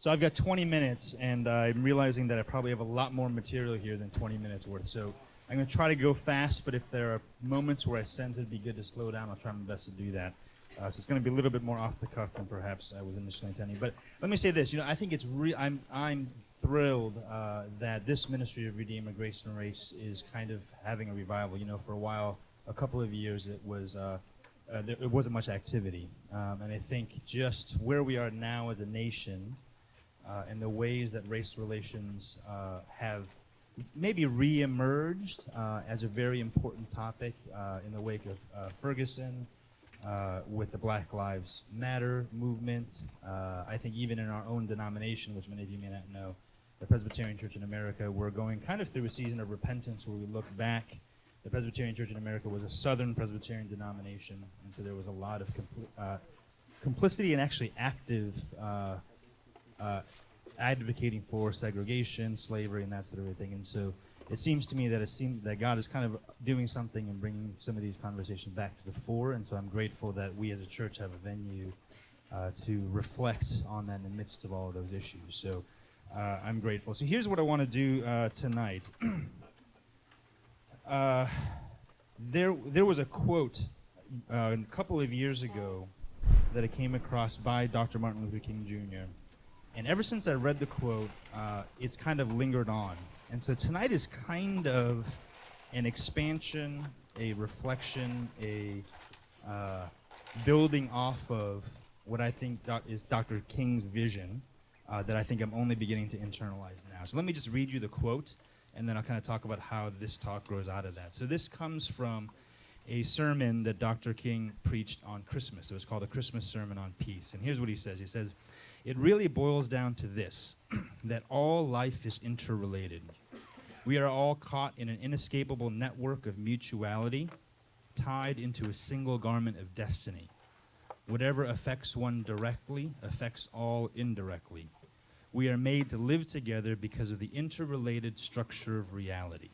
So I've got 20 minutes, and I'm realizing that I probably have a lot more material here than 20 minutes worth. So I'm going to try to go fast, but if there are moments where I sense it'd be good to slow down, I'll try my best to do that. So it's going to be a little bit more off the cuff than perhaps I was initially intending. But let me say this: I think it's I'm thrilled that this ministry of Redeemer Grace and Race is kind of having a revival. For a while, a couple of years, it wasn't much activity, and I think just where we are now as a nation, and the ways that race relations have maybe re-emerged as a very important topic in the wake of Ferguson, with the Black Lives Matter movement. I think even in our own denomination, which many of you may not know, the Presbyterian Church in America, we're going kind of through a season of repentance where we look back. The Presbyterian Church in America was a Southern Presbyterian denomination, and so there was a lot of complicity and actually active advocating for segregation, slavery, and that sort of thing. And so it seems to me that God is kind of doing something and bringing some of these conversations back to the fore. And so I'm grateful that we as a church have a venue to reflect on that in the midst of all of those issues. So I'm grateful. So here's what I want to do tonight. There was a quote a couple of years ago that I came across by Dr. Martin Luther King Jr., and ever since I read the quote, it's kind of lingered on. And so tonight is kind of an expansion, a reflection, a building off of what I think is Dr. King's vision that I think I'm only beginning to internalize now. So let me just read you the quote, and then I'll kind of talk about how this talk grows out of that. So this comes from a sermon that Dr. King preached on Christmas. It was called a Christmas Sermon on Peace. And here's what he says. He says, "It really boils down to this, that all life is interrelated. We are all caught in an inescapable network of mutuality, tied into a single garment of destiny. Whatever affects one directly affects all indirectly. We are made to live together because of the interrelated structure of reality."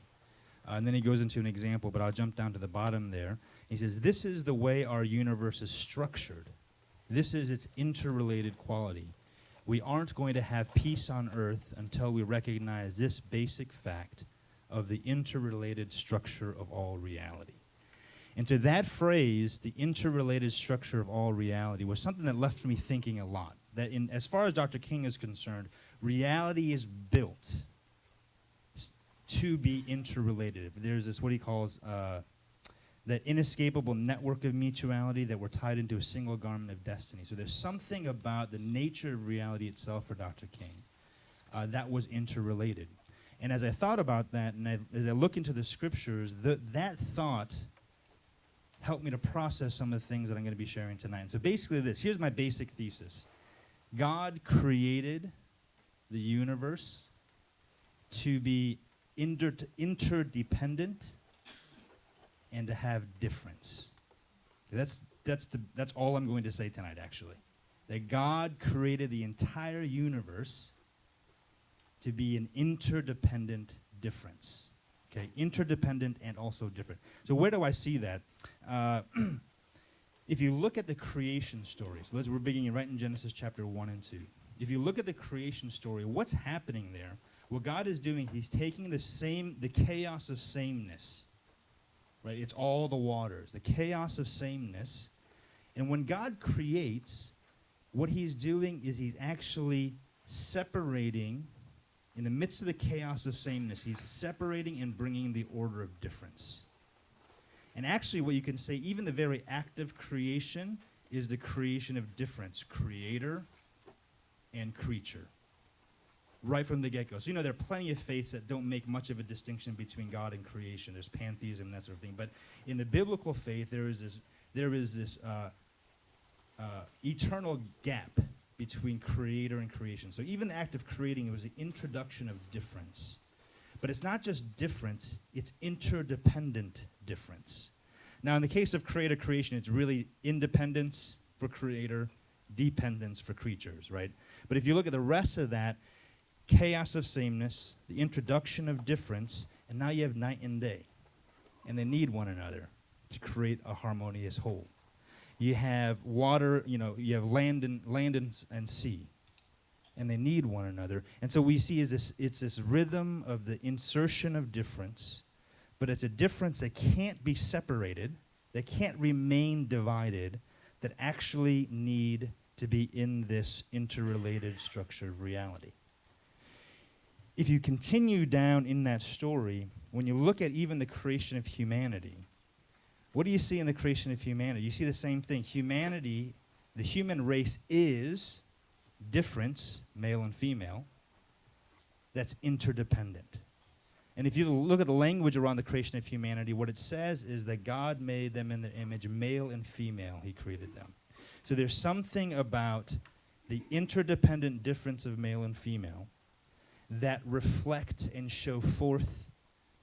And then he goes into an example, but I'll jump down to the bottom there. He says, "This is the way our universe is structured. This is its interrelated quality. We aren't going to have peace on earth until we recognize this basic fact of the interrelated structure of all reality." And so that phrase, the interrelated structure of all reality, was something that left me thinking a lot. That as far as Dr. King is concerned, reality is built to be interrelated. There's this, what he calls, that inescapable network of mutuality, that we're tied into a single garment of destiny. So there's something about the nature of reality itself for Dr. King that was interrelated. And as I thought about that, and as I look into the scriptures, that thought helped me to process some of the things that I'm going to be sharing tonight. And so basically here's my basic thesis. God created the universe to be interdependent and to have difference. That's all I'm going to say tonight, actually. That God created the entire universe to be an interdependent difference. Okay, interdependent and also different. So where do I see that? If you look at the creation story, so we're beginning right in Genesis chapter 1 and 2. If you look at the creation story, what's happening there? What God is doing, he's taking the chaos of sameness, right? It's all the waters, the chaos of sameness. And when God creates, what he's doing is he's actually separating, in the midst of the chaos of sameness, he's separating and bringing the order of difference. And actually what you can say, even the very act of creation is the creation of difference, creator and creature, right from the get-go. So there are plenty of faiths that don't make much of a distinction between God and creation. There's pantheism, that sort of thing. But in the biblical faith, there is this eternal gap between creator and creation. So even the act of creating, it was the introduction of difference. But it's not just difference, it's interdependent difference. Now, in the case of creation, it's really independence for creator, dependence for creatures, right? But if you look at the rest of that, chaos of sameness, the introduction of difference, and now you have night and day. And they need one another to create a harmonious whole. You have water, you have land and sea. and they need one another. And so we see it's this rhythm of the insertion of difference, but it's a difference that can't be separated, that can't remain divided, that actually need to be in this interrelated structure of reality. If you continue down in that story, when you look at even the creation of humanity, what do you see in the creation of humanity? You see the same thing. Humanity, the human race is difference, male and female, that's interdependent. And if you look at the language around the creation of humanity, what it says is that God made them in the image, male and female, he created them. So there's something about the interdependent difference of male and female that reflect and show forth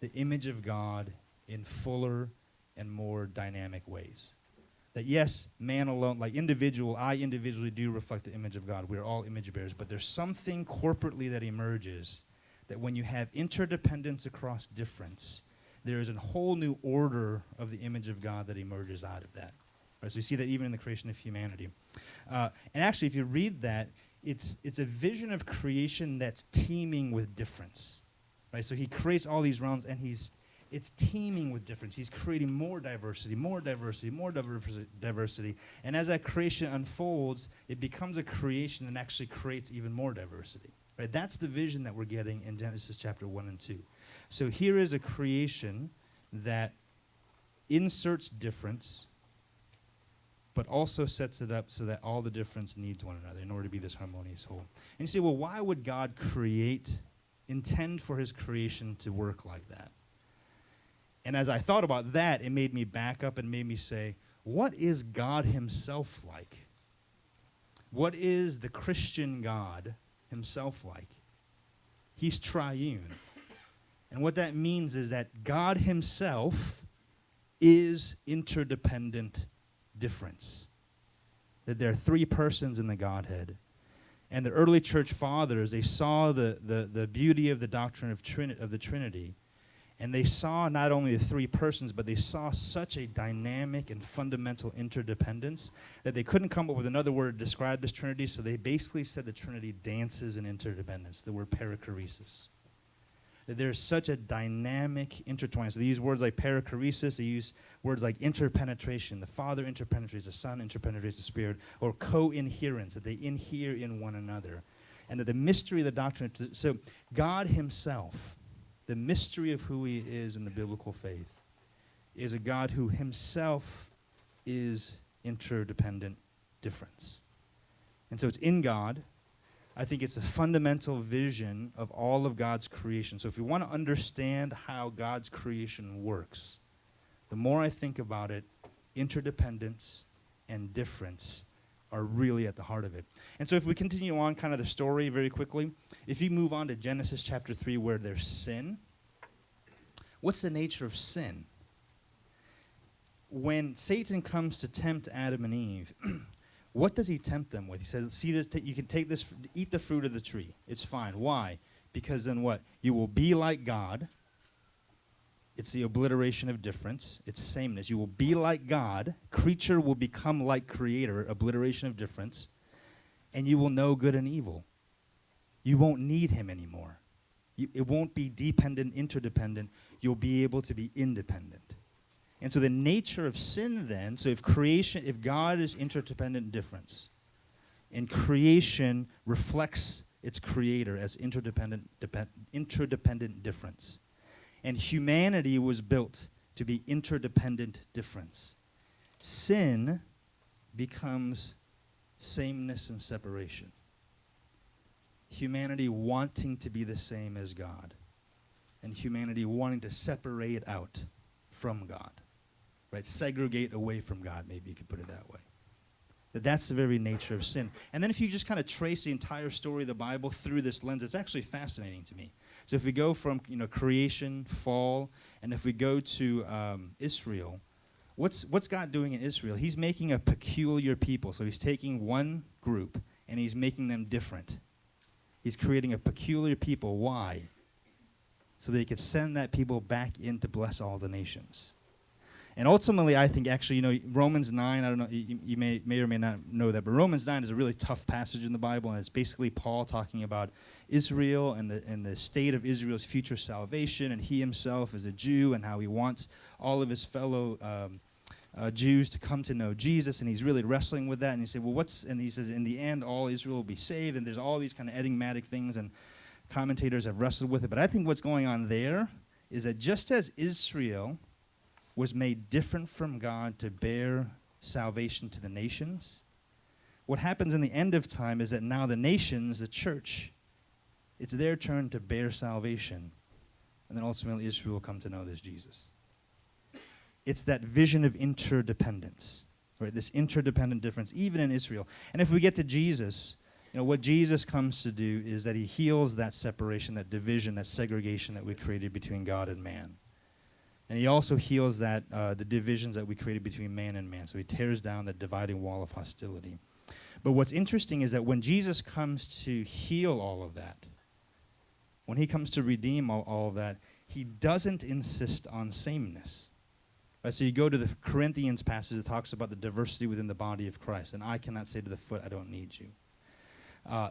the image of God in fuller and more dynamic ways. That yes, man alone, I individually do reflect the image of God. We're all image bearers, but there's something corporately that emerges that when you have interdependence across difference, there is a whole new order of the image of God that emerges out of that. Right, so you see that even in the creation of humanity. And actually, if you read that, it's a vision of creation that's teeming with difference. Right? So he creates all these realms, and it's teeming with difference. He's creating more diversity, more diversity, more diversity. And as that creation unfolds, it becomes a creation that actually creates even more diversity. Right? That's the vision that we're getting in Genesis chapter 1 and 2. So here is a creation that inserts difference, but also sets it up so that all the difference needs one another in order to be this harmonious whole. And you say, well, why would God intend for his creation to work like that? And as I thought about that, it made me back up and made me say, what is God himself like? What is the Christian God himself like? He's triune. And what that means is that God himself is interdependent difference. That there are three persons in the Godhead. And the early church fathers, they saw the beauty of the doctrine of the Trinity. And they saw not only the three persons, but they saw such a dynamic and fundamental interdependence that they couldn't come up with another word to describe this Trinity, so they basically said the Trinity dances in interdependence, the word perichoresis. That there's such a dynamic intertwine. So they use words like perichoresis, they use words like interpenetration. The Father interpenetrates, the Son interpenetrates the Spirit, or co-inherence, that they inhere in one another. And that the mystery of the doctrine, so God himself, the mystery of who he is in the biblical faith, is a God who himself is interdependent difference. And so it's in God. I think it's a fundamental vision of all of God's creation. So if you want to understand how God's creation works, the more I think about it, interdependence and difference are really at the heart of it. And so if we continue on kind of the story very quickly, if you move on to Genesis chapter 3 where there's sin, what's the nature of sin? When Satan comes to tempt Adam and Eve, what does he tempt them with? He says, see this, you can take this, eat the fruit of the tree. It's fine. Why? Because then what? You will be like God. It's the obliteration of difference. It's sameness. You will be like God. Creature will become like creator, obliteration of difference. And you will know good and evil. You won't need him anymore. It won't be dependent, interdependent. You'll be able to be independent. And so the nature of sin then, so if God is interdependent difference, and creation reflects its creator as interdependent difference, and humanity was built to be interdependent difference, sin becomes sameness and separation. Humanity wanting to be the same as God, and humanity wanting to separate out from God, right? Segregate away from God, maybe you could put it that way. That's the very nature of sin. And then if you just kind of trace the entire story of the Bible through this lens, it's actually fascinating to me. So if we go from creation, fall, and if we go to Israel, what's God doing in Israel? He's making a peculiar people. So he's taking one group and he's making them different. He's creating a peculiar people. Why? So that he could send that people back in to bless all the nations. And ultimately, I think actually, Romans 9, I don't know, you may or may not know that, but Romans 9 is a really tough passage in the Bible, and it's basically Paul talking about Israel and the state of Israel's future salvation, and he himself is a Jew, and how he wants all of his fellow Jews to come to know Jesus, and he's really wrestling with that. And he said, well, and he says, in the end, all Israel will be saved, and there's all these kind of enigmatic things, and commentators have wrestled with it. But I think what's going on there is that just as Israel was made different from God to bear salvation to the nations, what happens in the end of time is that now the nations, the church, it's their turn to bear salvation, and then ultimately Israel will come to know this Jesus. It's that vision of interdependence, right? This interdependent difference, even in Israel. And if we get to Jesus, what Jesus comes to do is that he heals that separation, that division, that segregation that we created between God and man. And he also heals that the divisions that we created between man and man. So he tears down that dividing wall of hostility. But what's interesting is that when Jesus comes to heal all of that, when he comes to redeem all of that, he doesn't insist on sameness. Right? So you go to the Corinthians passage that talks about the diversity within the body of Christ. And I cannot say to the foot, I don't need you.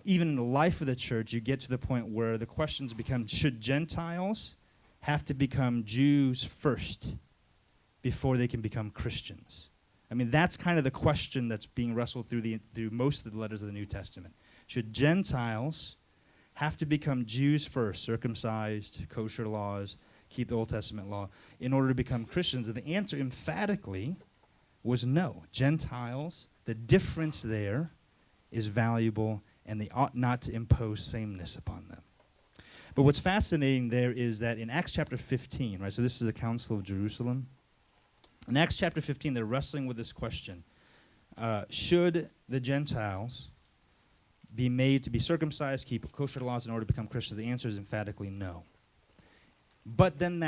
Even in the life of the church, you get to the point where the questions become, should Gentiles have to become Jews first before they can become Christians? I mean, that's kind of the question that's being wrestled through most of the letters of the New Testament. Should Gentiles have to become Jews first, circumcised, kosher laws, keep the Old Testament law, in order to become Christians? And the answer emphatically was no. Gentiles, the difference there is valuable, and they ought not to impose sameness upon them. But what's fascinating there is that in Acts chapter 15, right, so this is the Council of Jerusalem. In Acts chapter 15, they're wrestling with this question. Should the Gentiles be made to be circumcised, keep kosher laws in order to become Christians? The answer is emphatically no. But then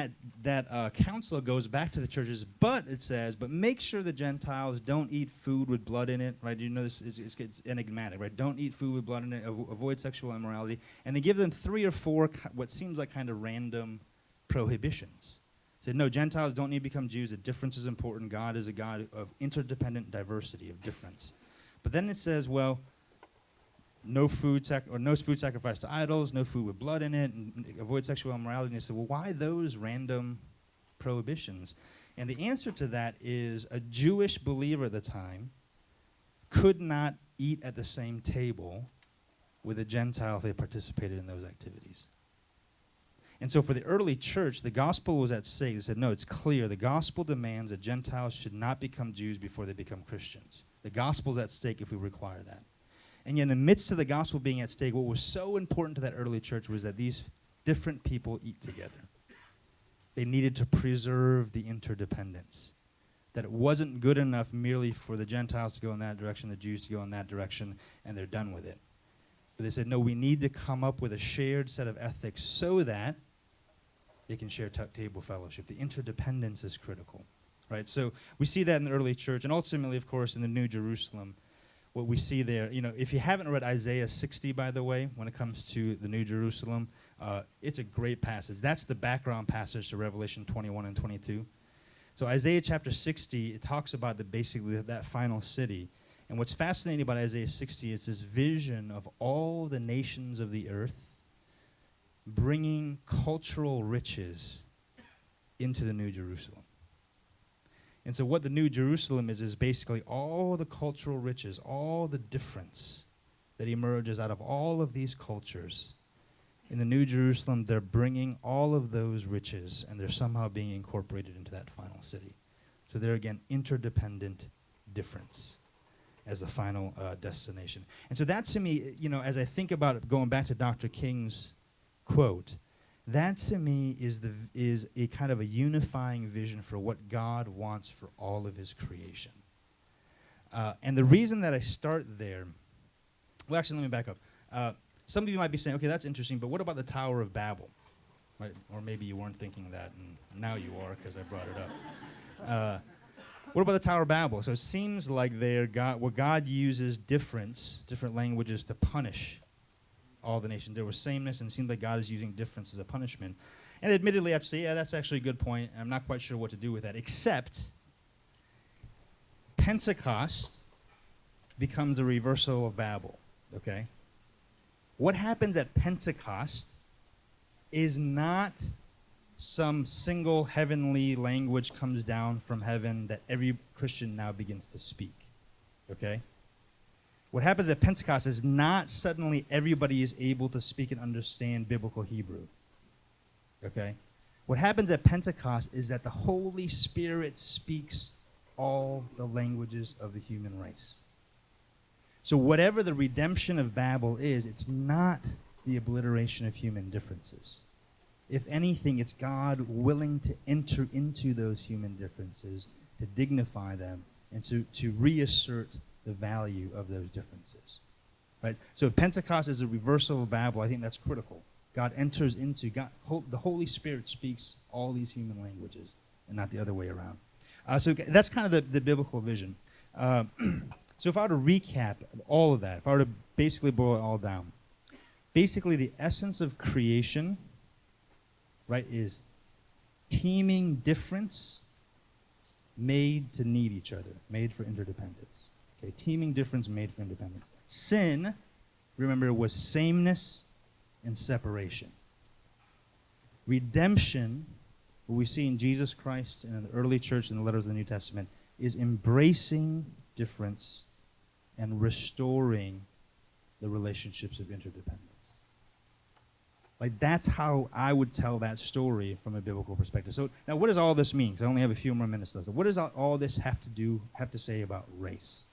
that council goes back to the churches, but it says, but make sure the Gentiles don't eat food with blood in it, right? You know this it's enigmatic, right? Don't eat food with blood in it, avoid sexual immorality. And they give them 3 or 4 what seems like kind of random prohibitions. Said, no, Gentiles don't need to become Jews. The difference is important. God is a God of interdependent diversity, of difference. But then it says, well, no food sacrificed to idols, no food with blood in it, and avoid sexual immorality. And they said, well, why those random prohibitions? And the answer to that is a Jewish believer at the time could not eat at the same table with a Gentile if they participated in those activities. And so for the early church, the gospel was at stake. They said, no, it's clear. The gospel demands that Gentiles should not become Jews before they become Christians. The gospel's at stake if we require that. And yet in the midst of the gospel being at stake, what was so important to that early church was that these different people eat together. They needed to preserve the interdependence. That it wasn't good enough merely for the Gentiles to go in that direction, the Jews to go in that direction, and they're done with it. But they said, no, we need to come up with a shared set of ethics so that they can share table fellowship. The interdependence is critical, right? So we see that in the early church, and ultimately, of course, in the New Jerusalem. What we see there, if you haven't read Isaiah 60, by the way, when it comes to the New Jerusalem, it's a great passage. That's the background passage to Revelation 21 and 22. So Isaiah chapter 60, it talks about basically that final city. And what's fascinating about Isaiah 60 is this vision of all the nations of the earth bringing cultural riches into the New Jerusalem. And so what the New Jerusalem is basically all the cultural riches, all the difference that emerges out of all of these cultures. In the New Jerusalem, they're bringing all of those riches, and they're somehow being incorporated into that final city. So there again, interdependent difference as the final destination. And so that to me, as I think about it, going back to Dr. King's quote, that to me is a kind of a unifying vision for what God wants for all of his creation. And the reason that I start there, well, actually, let me back up. Some of you might be saying, okay, that's interesting, but what about the Tower of Babel? Right? Or maybe you weren't thinking that, and now you are because I brought it up. What about the Tower of Babel? So it seems like God uses different languages to punish all the nations. There was sameness, and it seems like God is using difference as a punishment. And admittedly, I have to say, yeah, that's actually a good point. I'm not quite sure what to do with that, except Pentecost becomes a reversal of Babel, okay? What happens at Pentecost is not some single heavenly language comes down from heaven that every Christian now begins to speak, okay? What happens at Pentecost is not suddenly everybody is able to speak and understand biblical Hebrew, okay? What happens at Pentecost is that the Holy Spirit speaks all the languages of the human race. So whatever the redemption of Babel is, it's not the obliteration of human differences. If anything, it's God willing to enter into those human differences, to dignify them, and to reassert the value of those differences. Right? So if Pentecost is a reversal of Babel, I think that's critical. God enters into, the Holy Spirit speaks all these human languages, and not the other way around. So that's kind of the biblical vision. So if I were to recap all of that, if I were to basically boil it all down, basically the essence of creation, right, is teeming difference made to need each other, made for interdependence. Okay, teeming difference made for independence. Sin, remember, was sameness and separation. Redemption, what we see in Jesus Christ and in the early church and the letters of the New Testament, is embracing difference and restoring the relationships of interdependence. Like, that's how I would tell that story from a biblical perspective. So now what does all this mean? Because I only have a few more minutes left. So what does all this have to say about race?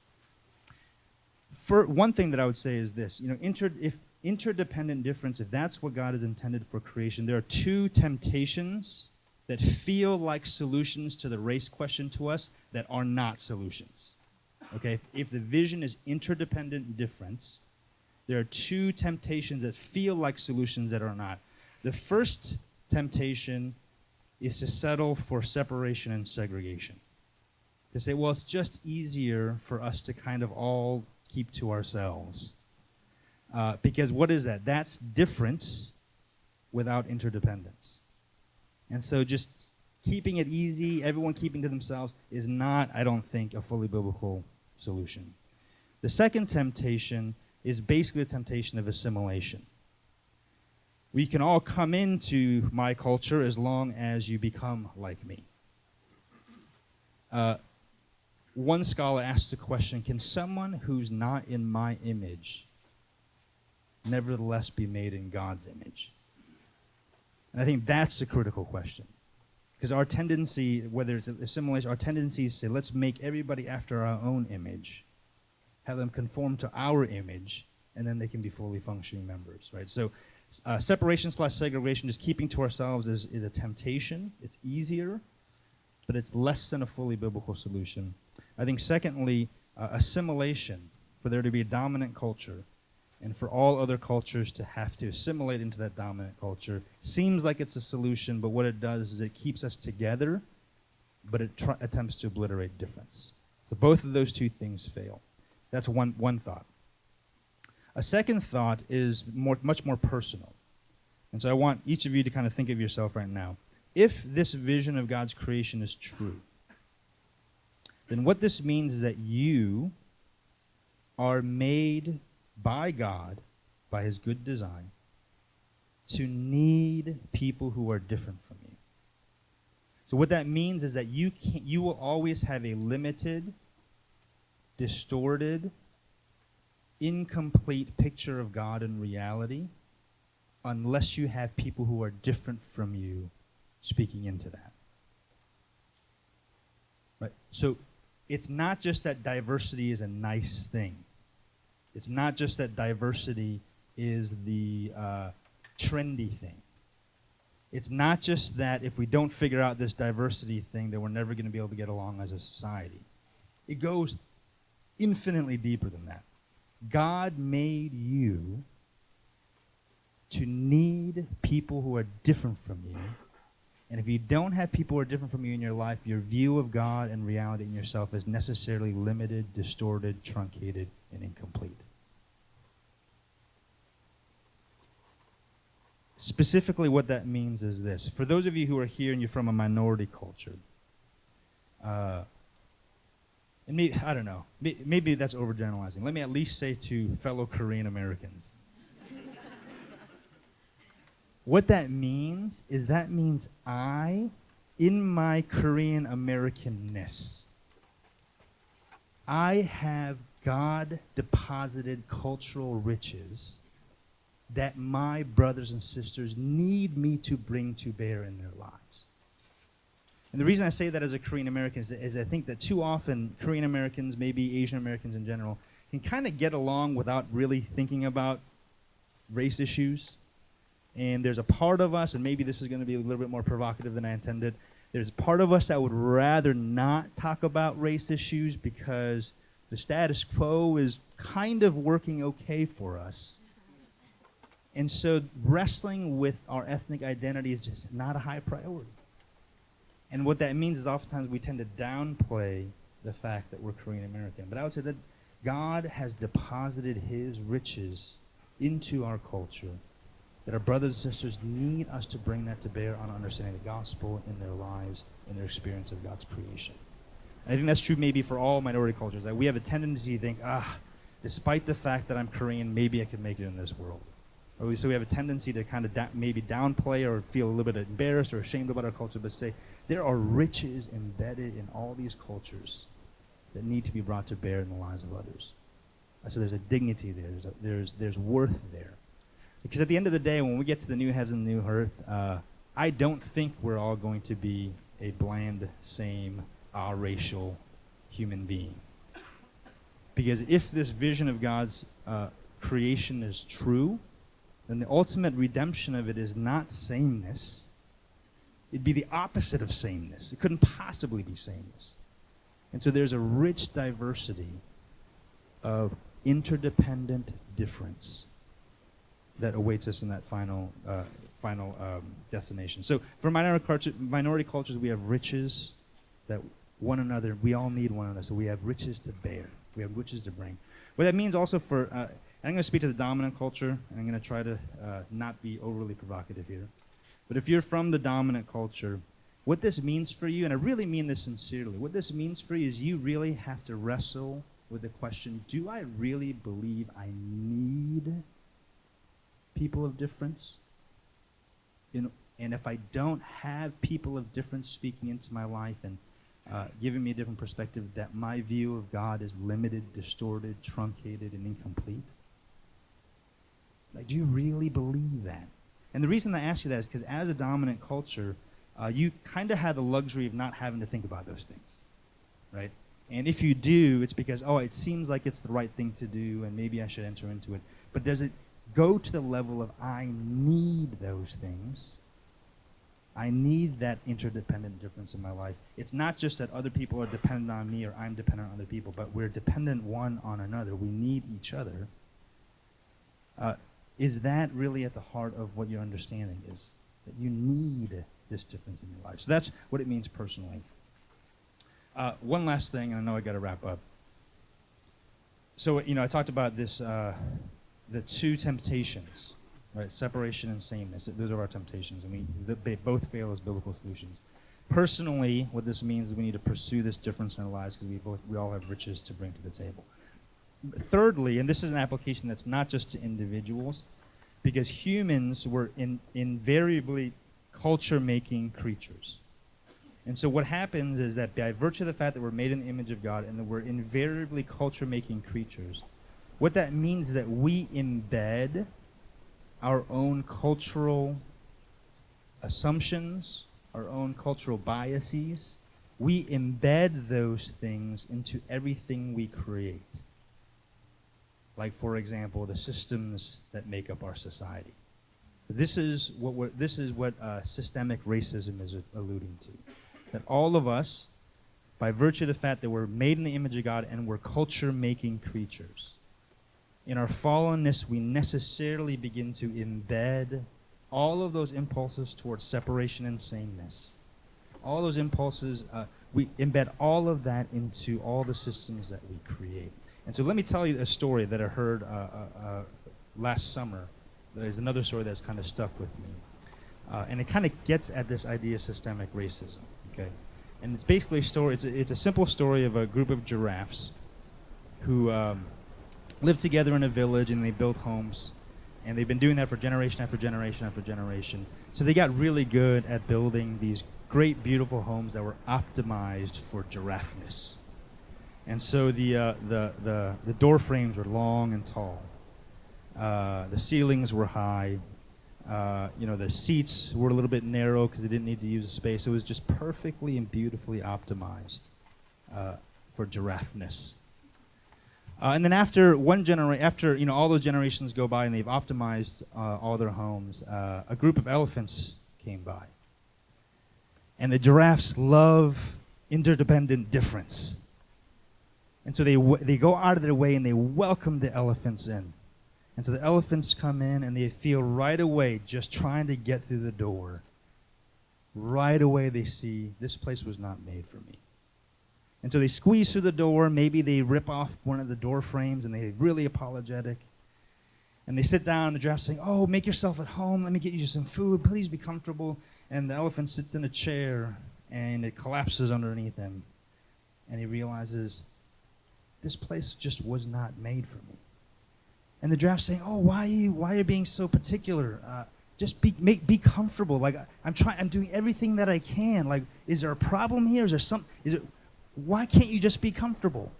For one thing that I would say is this, if interdependent difference, if that's what God has intended for creation, there are two temptations that feel like solutions to the race question to us that are not solutions. Okay? If the vision is interdependent difference, there are two temptations that feel like solutions that are not. The first temptation is to settle for separation and segregation. To say, well, it's just easier for us to kind of all keep to ourselves. Because what is that? That's difference without interdependence. And so just keeping it easy, everyone keeping to themselves, is not, I don't think, a fully biblical solution. The second temptation is basically the temptation of assimilation. We can all come into my culture as long as you become like me. One scholar asks the question, can someone who's not in my image nevertheless be made in God's image? And I think that's the critical question. Because our tendency, whether it's assimilation, our tendency is to say, let's make everybody after our own image, have them conform to our image, and then they can be fully functioning members, right? So separation/segregation, just keeping to ourselves, is a temptation. It's easier, but it's less than a fully biblical solution. I think secondly, assimilation, for there to be a dominant culture, and for all other cultures to have to assimilate into that dominant culture, seems like it's a solution, but what it does is it keeps us together, but it attempts to obliterate difference. So both of those two things fail. That's one thought. A second thought is much more personal. And so I want each of you to kind of think of yourself right now. If this vision of God's creation is true, then what this means is that you are made by God, by his good design, to need people who are different from you. So what that means is that you will always have a limited, distorted, incomplete picture of God and reality unless you have people who are different from you speaking into that. Right? So it's not just that diversity is a nice thing. It's not just that diversity is the trendy thing. It's not just that if we don't figure out this diversity thing, that we're never going to be able to get along as a society. It goes infinitely deeper than that. God made you to need people who are different from you. And if you don't have people who are different from you in your life, your view of God and reality in yourself is necessarily limited, distorted, truncated, and incomplete. Specifically, what that means is this. For those of you who are here and you're from a minority culture, and I don't know, maybe that's overgeneralizing. Let me at least say to fellow Korean Americans. What that means is in my Korean Americanness, I have God-deposited cultural riches that my brothers and sisters need me to bring to bear in their lives. And the reason I say that as a Korean American is I think that too often Korean Americans, maybe Asian Americans in general, can kind of get along without really thinking about race issues. And there's a part of us, and maybe this is going to be a little bit more provocative than I intended, there's a part of us that would rather not talk about race issues because the status quo is kind of working okay for us. And so wrestling with our ethnic identity is just not a high priority. And what that means is oftentimes we tend to downplay the fact that we're Korean American. But I would say that God has deposited his riches into our culture, that our brothers and sisters need us to bring that to bear on understanding the gospel in their lives, in their experience of God's creation. And I think that's true maybe for all minority cultures. That we have a tendency to think, despite the fact that I'm Korean, maybe I could make it in this world. Or so we have a tendency to kind of maybe downplay or feel a little bit embarrassed or ashamed about our culture, but say there are riches embedded in all these cultures that need to be brought to bear in the lives of others. So there's a dignity there. There's worth there. Because at the end of the day, when we get to the new heavens and the new earth, I don't think we're all going to be a bland, same, racial human being. Because if this vision of God's creation is true, then the ultimate redemption of it is not sameness. It'd be the opposite of sameness. It couldn't possibly be sameness. And so there's a rich diversity of interdependent difference that awaits us in that final destination. So for minority cultures, we have riches that one another, we all need one another, so we have riches to bear. We have riches to bring. What that means also for, I'm going to speak to the dominant culture, and I'm going to try to not be overly provocative here. But if you're from the dominant culture, what this means for you, and I really mean this sincerely, what this means for you is you really have to wrestle with the question, do I really believe I need people of difference? And if I don't have people of difference speaking into my life and giving me a different perspective, that my view of God is limited, distorted, truncated, and incomplete? Like, do you really believe that? And the reason I ask you that is because as a dominant culture, you kind of have the luxury of not having to think about those things, right? And if you do, it's because, it seems like it's the right thing to do, and maybe I should enter into it. But does it go to the level of, I need those things? I need that interdependent difference in my life. It's not just that other people are dependent on me or I'm dependent on other people, but we're dependent one on another. We need each other. Is that really at the heart of what your understanding is? That you need this difference in your life. So that's what it means personally. One last thing, and I know I got to wrap up. So, I talked about this, the two temptations, right? Separation and sameness. Those are our temptations, and they both fail as biblical solutions. Personally, what this means is we need to pursue this difference in our lives because we all have riches to bring to the table. Thirdly, and this is an application that's not just to individuals, because humans were invariably culture-making creatures. And so what happens is that by virtue of the fact that we're made in the image of God and that we're invariably culture-making creatures, what that means is that we embed our own cultural assumptions, our own cultural biases. We embed those things into everything we create. Like, for example, the systems that make up our society. So this is what systemic racism is alluding to. That all of us, by virtue of the fact that we're made in the image of God and we're culture-making creatures, in our fallenness, we necessarily begin to embed all of those impulses towards separation and sameness. All those impulses, we embed all of that into all the systems that we create. And so let me tell you a story that I heard last summer. There's another story that's kind of stuck with me. And it kind of gets at this idea of systemic racism. Okay, And it's basically a story. It's a simple story of a group of giraffes who live together in a village, and they build homes. And they've been doing that for generation after generation after generation. So they got really good at building these great, beautiful homes that were optimized for giraffeness. And so the door frames were long and tall. The ceilings were high. The seats were a little bit narrow because they didn't need to use the space. It was just perfectly and beautifully optimized for giraffeness. And then after all those generations go by and they've optimized all their homes, a group of elephants came by. And the giraffes love interdependent difference. And so they go out of their way and they welcome the elephants in. And so the elephants come in and they feel right away, just trying to get through the door, right away they see this place was not made for me. And so they squeeze through the door. Maybe they rip off one of the door frames and they're really apologetic. And they sit down, the giraffe's saying, "Oh, make yourself at home. Let me get you some food. Please be comfortable." And the elephant sits in a chair and it collapses underneath him. And he realizes, this place just was not made for me. And the giraffe's saying, "Oh, why are you being so particular? Just be comfortable. Like I'm doing everything that I can. Like, is there a problem here? Why can't you just be comfortable?"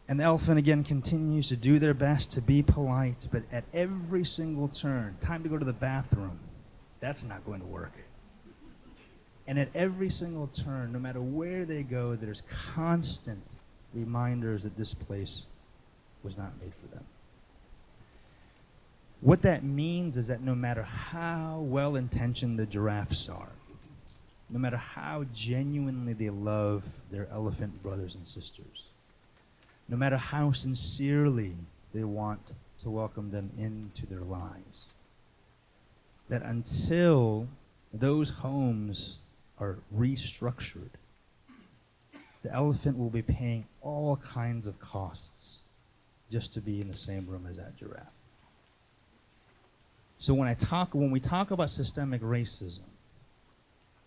And the elephant again continues to do their best to be polite, but at every single turn, time to go to the bathroom, that's not going to work. And at every single turn, no matter where they go, there's constant reminders that this place was not made for them. What that means is that no matter how well-intentioned the giraffes are, no matter how genuinely they love their elephant brothers and sisters, no matter how sincerely they want to welcome them into their lives, that until those homes are restructured, the elephant will be paying all kinds of costs just to be in the same room as that giraffe. So when we talk about systemic racism,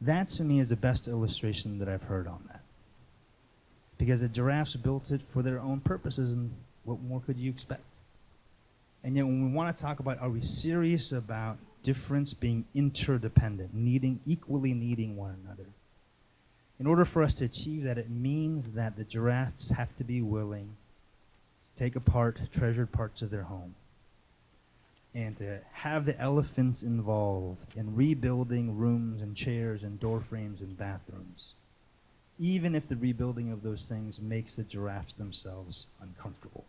that to me is the best illustration that I've heard on that. Because the giraffes built it for their own purposes, and what more could you expect? And yet when we want to talk about, are we serious about difference being interdependent, equally needing one another? In order for us to achieve that, it means that the giraffes have to be willing to take apart treasured parts of their home and to have the elephants involved in rebuilding rooms and chairs and door frames and bathrooms, even if the rebuilding of those things makes the giraffes themselves uncomfortable.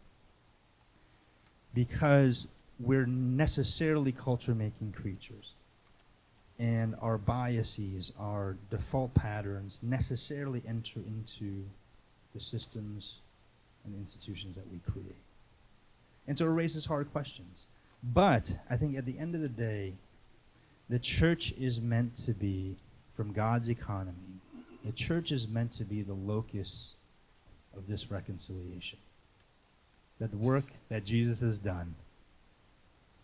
Because we're necessarily culture-making creatures, and our biases, our default patterns necessarily enter into the systems and institutions that we create. And so it raises hard questions. But I think at the end of the day, the church is meant to be, from God's economy, the church is meant to be the locus of this reconciliation. That the work that Jesus has done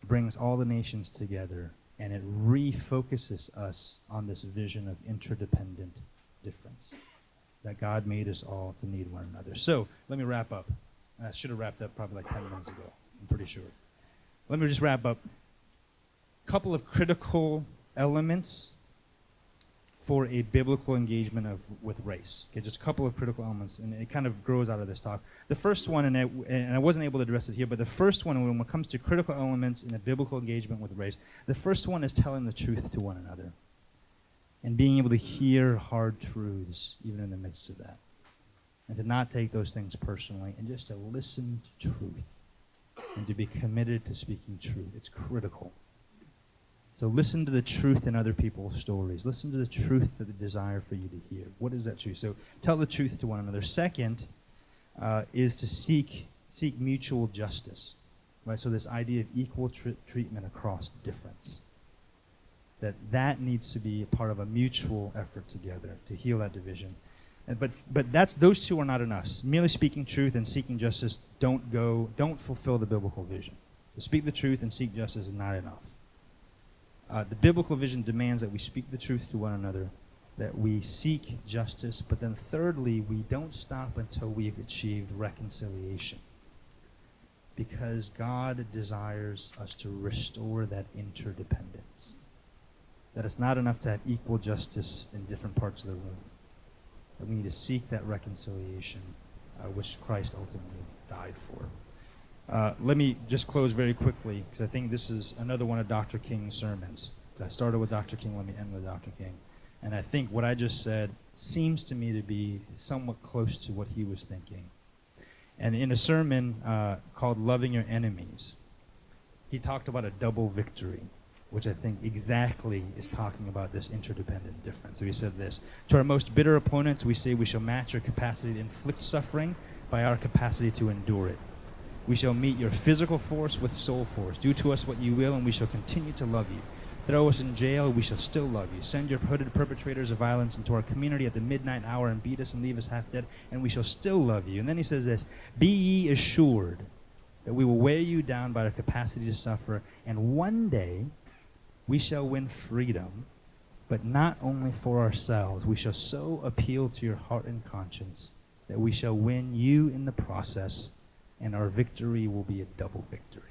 brings all the nations together, and it refocuses us on this vision of interdependent difference. That God made us all to need one another. So, let me wrap up. I should have wrapped up probably like 10 minutes ago, I'm pretty sure. Let me just wrap up. A couple of critical elements for a biblical engagement with race. Okay, just a couple of critical elements, and it kind of grows out of this talk. The first one, and I wasn't able to address it here, but the first one, when it comes to critical elements in a biblical engagement with race, the first one is telling the truth to one another and being able to hear hard truths even in the midst of that, and to not take those things personally, and just to listen to truth and to be committed to speaking truth. It's critical. So listen to the truth in other people's stories. Listen to the truth that they desire for you to hear. What is that truth? So tell the truth to one another. Second is to seek mutual justice. Right? So this idea of equal treatment across difference. That needs to be a part of a mutual effort together to heal that division. But those two are not enough. Merely speaking truth and seeking justice don't fulfill the biblical vision. To speak the truth and seek justice is not enough. The biblical vision demands that we speak the truth to one another that we seek justice, but then thirdly, we don't stop until we've achieved reconciliation. Because God desires us to restore that interdependence. That it's not enough to have equal justice in different parts of the room. That we need to seek that reconciliation, which Christ ultimately died for. Let me just close very quickly, because I think this is another one of Dr. King's sermons. I started with Dr. King, let me end with Dr. King. And I think what I just said seems to me to be somewhat close to what he was thinking. And in a sermon called Loving Your Enemies, he talked about a double victory, which I think exactly is talking about this interdependent difference. So he said this: to our most bitter opponents, we say we shall match your capacity to inflict suffering by our capacity to endure it. We shall meet your physical force with soul force. Do to us what you will, and we shall continue to love you. Throw us in jail, we shall still love you. Send your hooded perpetrators of violence into our community at the midnight hour and beat us and leave us half dead, and we shall still love you. And then he says this: be ye assured that we will wear you down by our capacity to suffer, and one day we shall win freedom, but not only for ourselves. We shall so appeal to your heart and conscience that we shall win you in the process, and our victory will be a double victory.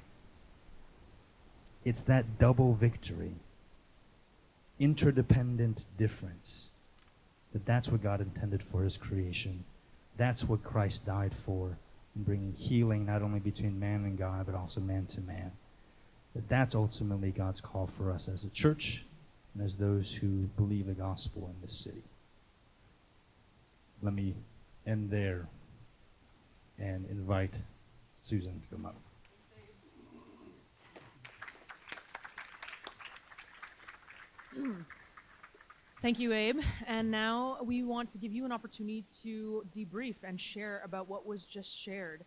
It's that double victory, interdependent difference, that's what God intended for his creation. That's what Christ died for, in bringing healing not only between man and God, but also man to man. That's ultimately God's call for us as a church and as those who believe the gospel in this city. Let me end there and invite Susan to come up. Thank you, Abe. And now we want to give you an opportunity to debrief and share about what was just shared.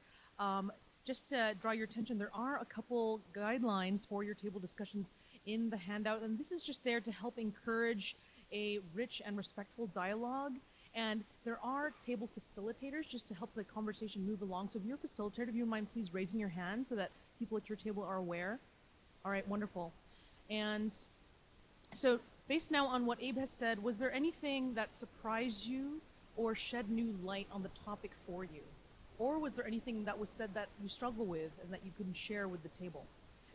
Just to draw your attention, there are a couple guidelines for your table discussions in the handout, and this is just there to help encourage a rich and respectful dialogue. And there are table facilitators just to help the conversation move along. So if you're a facilitator, if you don't mind please raising your hand so that people at your table are aware. All right, wonderful. And so based now on what Abe has said, was there anything that surprised you or shed new light on the topic for you? Or was there anything that was said that you struggle with and that you couldn't share with the table?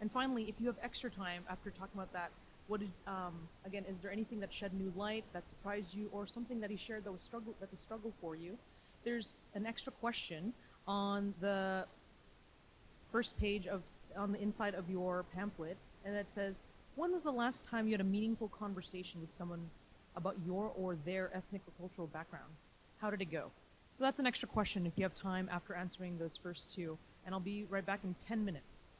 And finally, if you have extra time after talking about that, what did, again, is there anything that shed new light, that surprised you, or something that he shared that was that's a struggle for you? There's an extra question on the first page on the inside of your pamphlet, and that says, when was the last time you had a meaningful conversation with someone about your or their ethnic or cultural background? How did it go? So that's an extra question if you have time after answering those first two. And I'll be right back in 10 minutes.